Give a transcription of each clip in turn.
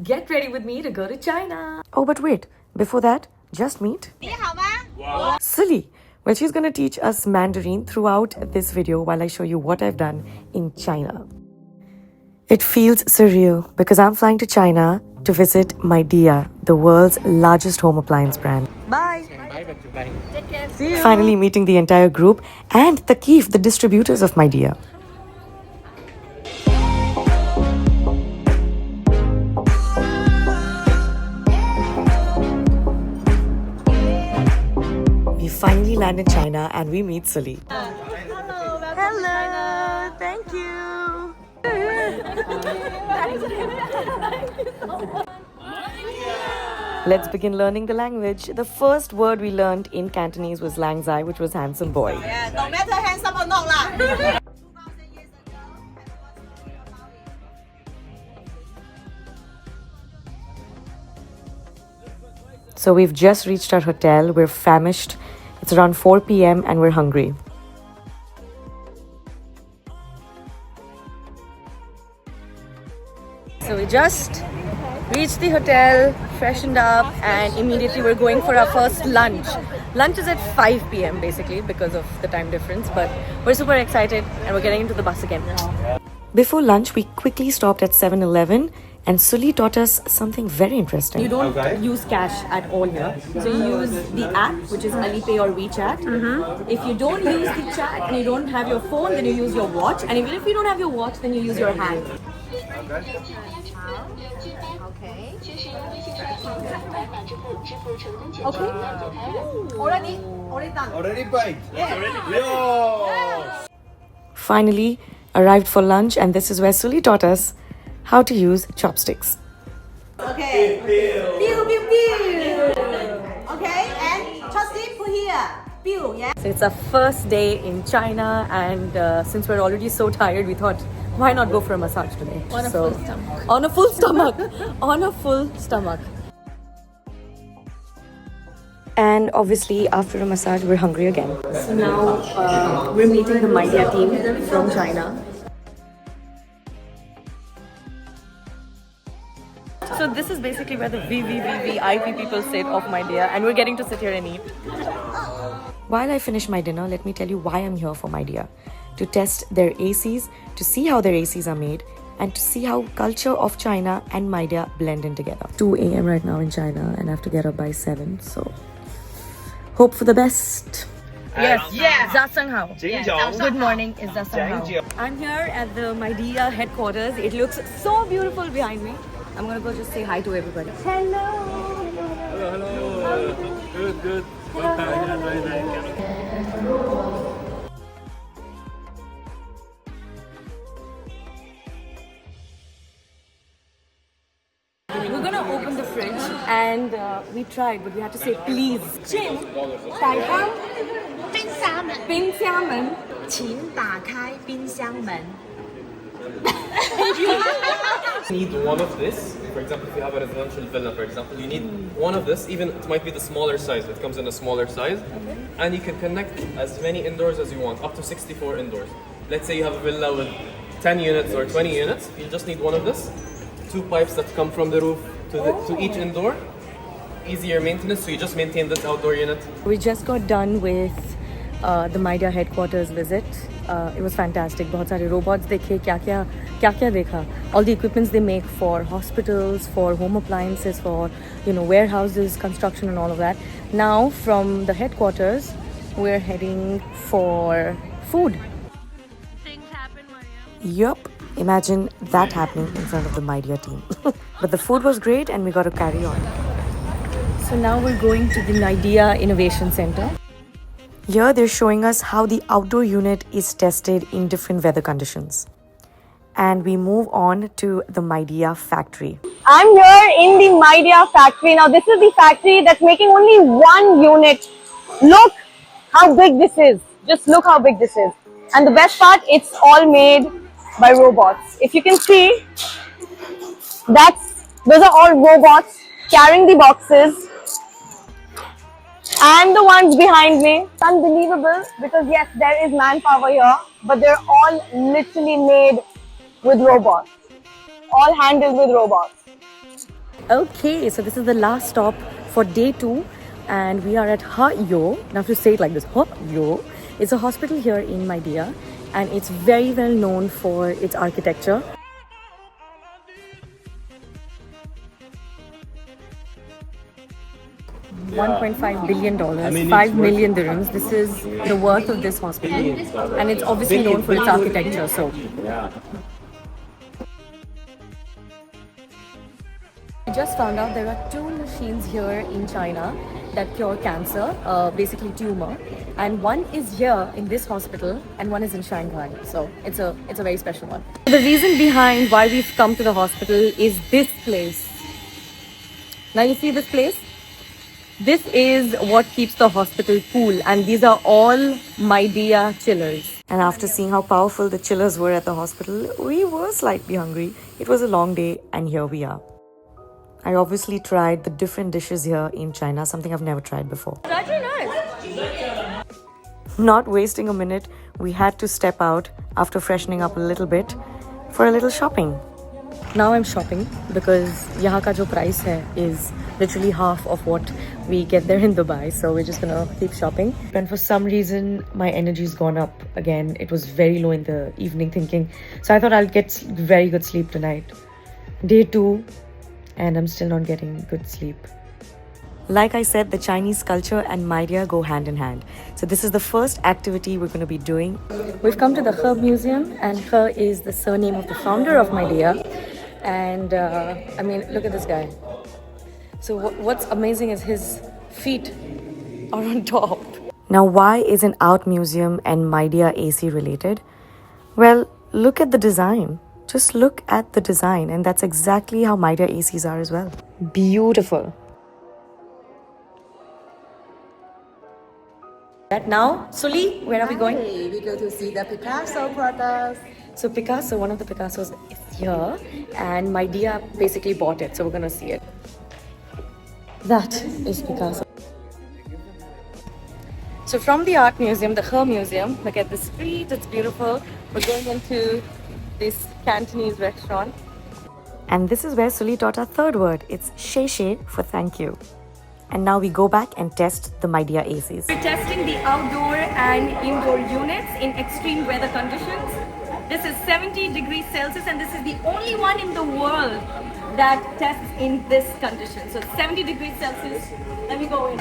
Get ready with me to go to China. Oh, but wait, before that, just meet Silly. Well, she's going to teach us Mandarin throughout this video while I show you what I've done in China. It feels surreal because I'm flying to China to visit Midea, the world's largest home appliance brand. Bye. Take care. See you. Finally meeting the entire group and Taqeef, the distributors of Midea. We finally land in China and we meet Silly. Hello, welcome Hello. to China. Thank you. Let's begin learning the language. The first word we learned in Cantonese was Lang Zai, which was handsome boy. Yeah, no matter handsome or not lah. So we've just reached our hotel. We're famished. It's around 4 p.m. and we're hungry. So we just reached the hotel, freshened up, and immediately we're going for our first lunch. Lunch is at 5 p.m. basically because of the time difference, but we're super excited and we're getting into the bus again. Before lunch, we quickly stopped at 7-Eleven and Sully taught us something very interesting. You don't use cash at all here. So you use the app, which is Alipay or WeChat. If you don't use the chat and you don't have your phone, then you use your watch. And even if you don't have your watch, then you use your hand. Okay. Already done. Already paid? Yeah. Finally, arrived for lunch and this is where Sully taught us how to use chopsticks. Okay. Pew, pew, pew. Okay, and chopstick put here. Pew, yeah. So it's our first day in China, and since we're already so tired, we thought, why not go for a massage today? On a full stomach. On a full stomach. On a full stomach. And obviously, after a massage, we're hungry again. So now we're meeting the Midea team from China. So this is basically where the VVVVIP people sit of Midea, and we're getting to sit here and eat. While I finish my dinner, let me tell you why I'm here for Midea. To test their ACs, to see how their ACs are made, and to see how culture of China and Midea blend in together. 2 a.m. right now in China, and I have to get up by 7, so hope for the best. Yes, Yeah. Zasanghao. Jinjiao. Good morning, is Zasanghao. I'm here at the Midea headquarters. It looks so beautiful behind me. I'm gonna go just say hi to everybody. Hello. Hello. Good. We're gonna open the fridge and we tried, but we had to say please. Jim, 打开冰箱门，冰箱门。请打开冰箱门。 You need one of this. For example, if you have a residential villa, for example, you need one of this. Even it might be the smaller size. It comes in a smaller size, and you can connect as many indoors as you want, up to 64 indoors. Let's say you have a villa with 10 units or 20 units. You just need one of this. 2 pipes that come from the roof to each indoor. Easier maintenance, so you just maintain this outdoor unit. We just got done with the Midea headquarters visit. It was fantastic. बहुत सारे robots देखे, क्या देखा. All the equipments they make for hospitals, for home appliances, for warehouses, construction, and all of that. Now from the headquarters, we're heading for food. Yup, imagine that happening in front of the Midea team. But the food was great and we got to carry on. So now we're going to the Midea Innovation Center. Here they're showing us how the outdoor unit is tested in different weather conditions. And we move on to the Midea factory. I'm here in the Midea factory. Now this is the factory that's making only one unit. Look how big this is. Just look how big this is. And the best part, it's all made by robots. If you can see, those are all robots carrying the boxes. And the ones behind me. It's unbelievable because yes, there is manpower here, but they're all literally made with robots. All handled with robots. Okay, so this is the last stop for day 2 and we are at Yo. Now I have to say it like this, Yo. It's a hospital here in Midea and it's very well known for its architecture. $1.5 billion, 5 million dirhams. This is the worth of this hospital, and it's obviously known for its architecture. So, I just found out there are 2 machines here in China that cure cancer, basically tumor, and one is here in this hospital, and one is in Shanghai. So it's a very special one. The reason behind why we've come to the hospital is this place. Now you see this place? This is what keeps the hospital cool, and these are all Midea chillers. And after seeing how powerful the chillers were at the hospital, we were slightly hungry. It was a long day and here we are. I obviously tried the different dishes here in China, something I've never tried before. That's very nice. Not wasting a minute, we had to step out after freshening up a little bit for a little shopping. Now I'm shopping because यहाँ का जो price है is literally half of what we get there in Dubai. So we're just gonna keep shopping. And for some reason, my energy's gone up again. It was very low in the evening thinking. So I thought I'll get very good sleep tonight. Day 2, and I'm still not getting good sleep. Like I said, the Chinese culture and Midea go hand in hand. So this is the first activity we're going to be doing. We've come to the Herb Museum, and He is the surname of the founder of Midea. And I mean, look at this guy. So what's amazing is his feet are on top. Now, why is an art museum and Midea AC related? Well, look at the design. Just look at the design, and that's exactly how Midea ACs are as well. Beautiful. Right now, Suli, where are we going? We go to see the Picasso products. So Picasso, one of the Picassos is here, and Midea basically bought it, so we're gonna see it. That is Picasso. So from the art museum, the He Museum, look at the street, it's beautiful. We're going into this Cantonese restaurant. And this is where Suli taught our third word. It's she she for thank you. And now we go back and test the Midea ACs. We're testing the outdoor and indoor units in extreme weather conditions. This is 70 degrees Celsius, and this is the only one in the world that tests in this condition. So 70 degrees Celsius. Let me go in.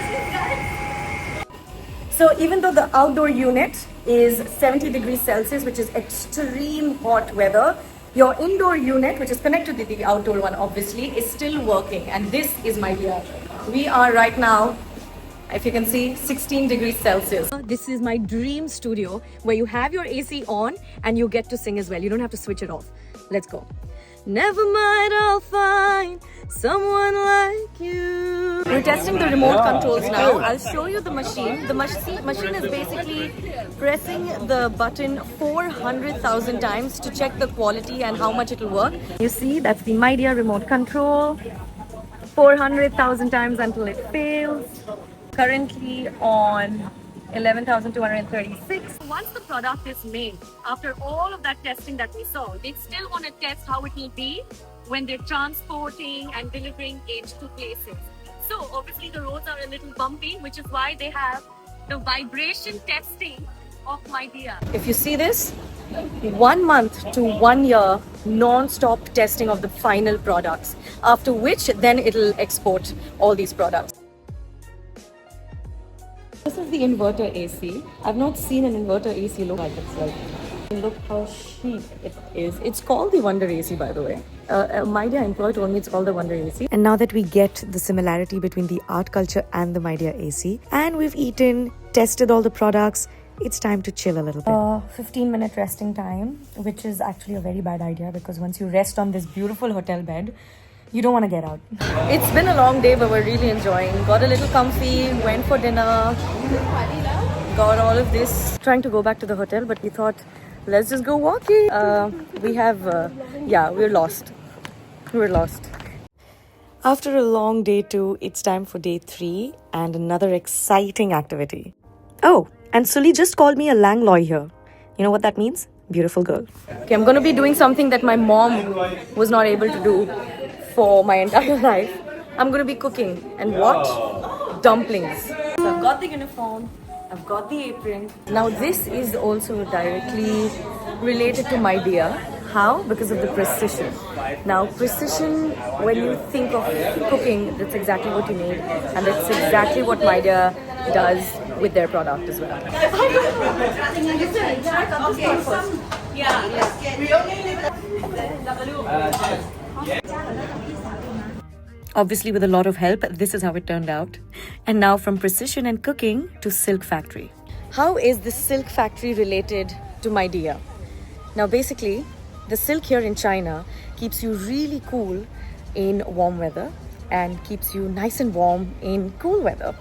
So even though the outdoor unit is 70 degrees Celsius, which is extreme hot weather, your indoor unit, which is connected to the outdoor one obviously, is still working, and this is Midea. We are right now, if you can see, 16 degrees Celsius. This is my dream studio where you have your AC on and you get to sing as well. You don't have to switch it off. Let's go. Never mind, I'll find someone like you. We're testing the remote controls now. I'll show you the machine. The machine is basically pressing the button 400,000 times to check the quality and how much it will work. You see, that's the Midea remote control. 400,000 times until it fails. Currently on 11,236. Once the product is made, after all of that testing that we saw, they still want to test how it will be when they're transporting and delivering it to places. So obviously the roads are a little bumpy, which is why they have the vibration testing of Midea. If you see this, 1 month to 1 year non-stop testing of the final products, after which then it'll export all these products. This is the inverter AC. I've not seen an inverter AC look like this. Look how chic it is. It's called the Wonder AC, by the way. Midea employee told me it's called the Wonder AC. And now that we get the similarity between the art culture and the Midea AC, and we've eaten, tested all the products, it's time to chill a little bit. 15-minute resting time, which is actually a very bad idea because once you rest on this beautiful hotel bed, you don't want to get out. It's been a long day, but we're really enjoying. Got a little comfy, went for dinner, got all of this. Trying to go back to the hotel, but we thought, let's just go walking. We're lost. We're lost. After a long day 2, it's time for day 3 and another exciting activity. Oh, and Suli just called me a lang loy here. You know what that means? Beautiful girl. Okay, I'm going to be doing something that my mom was not able to do. for my entire life. I'm going to be cooking. And what? Dumplings. So I've got the uniform, I've got the apron. Now this is also directly related to Midea. How? Because of the precision. Now precision, when you think of cooking, that's exactly what you need. And that's exactly what Midea does with their product as well. Obviously, with a lot of help, this is how it turned out. And now from precision and cooking to silk factory. How is the silk factory related to Midea? Now basically, the silk here in China keeps you really cool in warm weather and keeps you nice and warm in cool weather.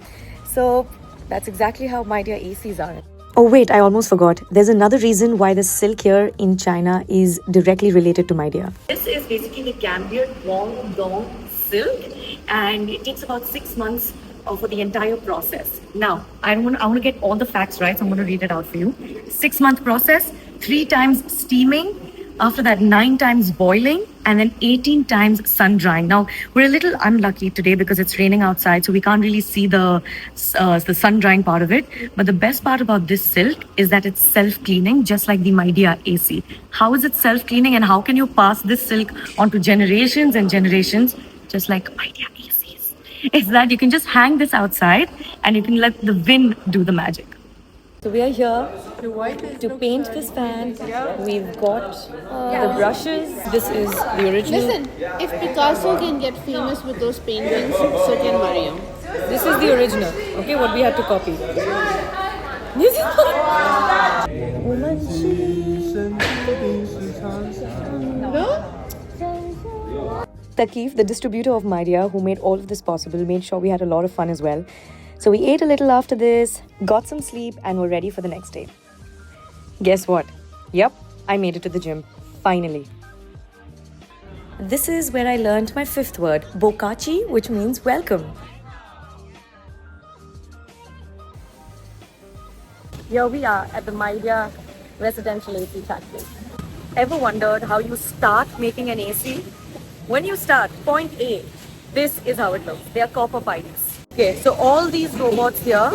So that's exactly how Midea ACs are. Oh wait, I almost forgot. There's another reason why the silk here in China is directly related to Midea. This is basically the Gambian Wong Dong silk, and it takes about 6 months for the entire process. Now, I want to get all the facts right, so I'm going to read it out for you. 6-month process, 3 times steaming, after that 9 times boiling, and then 18 times sun drying. Now, we're a little unlucky today because it's raining outside, so we can't really see the sun drying part of it. But the best part about this silk is that it's self-cleaning, just like the Midea AC. How is it self-cleaning, and how can you pass this silk on to generations and generations, just like Midea ACs? Is that you can just hang this outside and you can let the wind do the magic. So we are here to paint this fan. We've got the brushes. This is the original. Listen, if Picasso can get famous with those paintings, so can Mariam. This is the original. Okay, what we had to copy. This is Taqeef, the distributor of Midea, who made all of this possible, made sure we had a lot of fun as well. So we ate a little after this, got some sleep, and were ready for the next day. Guess what? Yep, I made it to the gym. Finally. This is where I learned my 5th word, bokachi, which means welcome. Here we are at the Midea residential AC factory. Ever wondered how you start making an AC? When you start, point A, this is how it looks. They are copper pipes. Okay, so all these robots here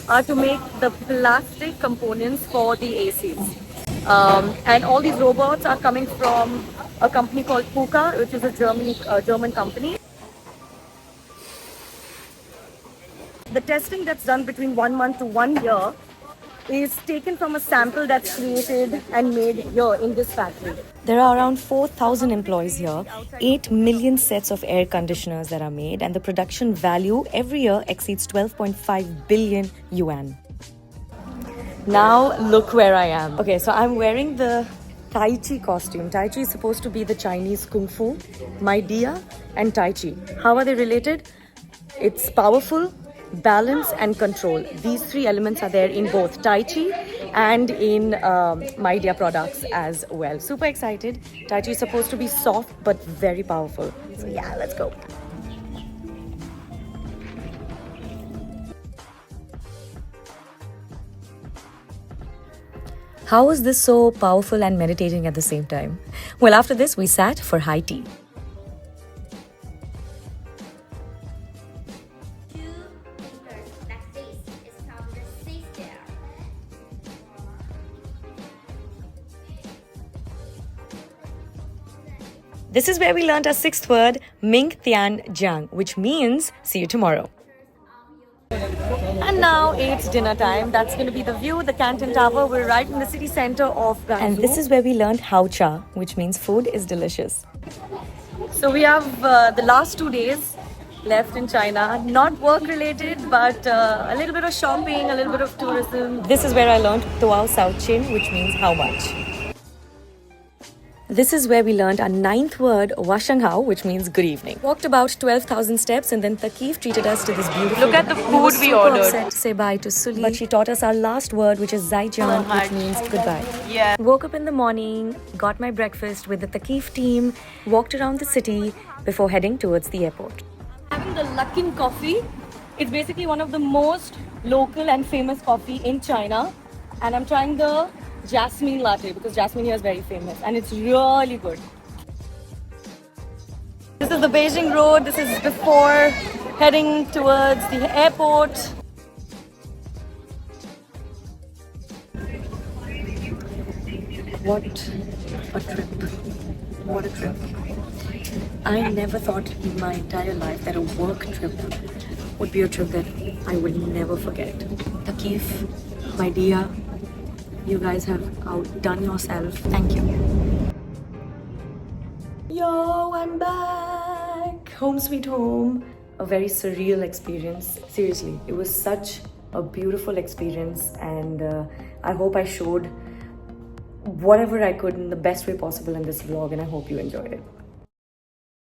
are to make the plastic components for the ACs. And all these robots are coming from a company called Puka, which is a German company. The testing that's done between 1 month to 1 year is taken from a sample that's created and made here in this factory. There are around 4,000 employees here, 8 million sets of air conditioners that are made, and the production value every year exceeds 12.5 billion yuan. Now look where I am. Okay, so I'm wearing the Tai Chi costume. Tai Chi is supposed to be the Chinese Kung Fu, Midea and Tai Chi. How are they related? It's powerful, balance and control. These 3 elements are there in both Tai Chi and in Midea products as well. Super excited. Tai Chi is supposed to be soft but very powerful. So yeah, let's go. How is this so powerful and meditating at the same time? Well, after this, we sat for high tea. This is where we learned our 6th word, Ming Tian Jiang, which means see you tomorrow. And now it's dinner time. That's going to be the view, the Canton Tower. We're right in the city center of Guangzhou. And this is where we learned Hao Cha, which means food is delicious. So we have the last 2 days left in China. Not work related, but a little bit of shopping, a little bit of tourism. This is where I learned Tuao Sao Chin, which means how much. This is where we learned our 9th word, Washanghao, which means good evening. Walked about 12,000 steps and then Taqeef treated us to this beautiful... Look at the food we ordered. Upset to say bye to Suli, but she taught us our last word, which is Zaijian, which means goodbye. Yeah. Woke up in the morning, got my breakfast with the Taqeef team, walked around the city before heading towards the airport. Having the Luckin coffee. It's basically one of the most local and famous coffee in China. And I'm trying the jasmine latte because jasmine here is very famous and it's really good. This is the Beijing road. This is before heading towards the airport. What a trip. What a trip. I never thought in my entire life that a work trip would be a trip that I will never forget. Taqeef, Midea, you guys have outdone yourself. Thank you. Yo, I'm back. Home sweet home. A very surreal experience. Seriously, it was such a beautiful experience, and I hope I showed whatever I could in the best way possible in this vlog, and I hope you enjoyed it.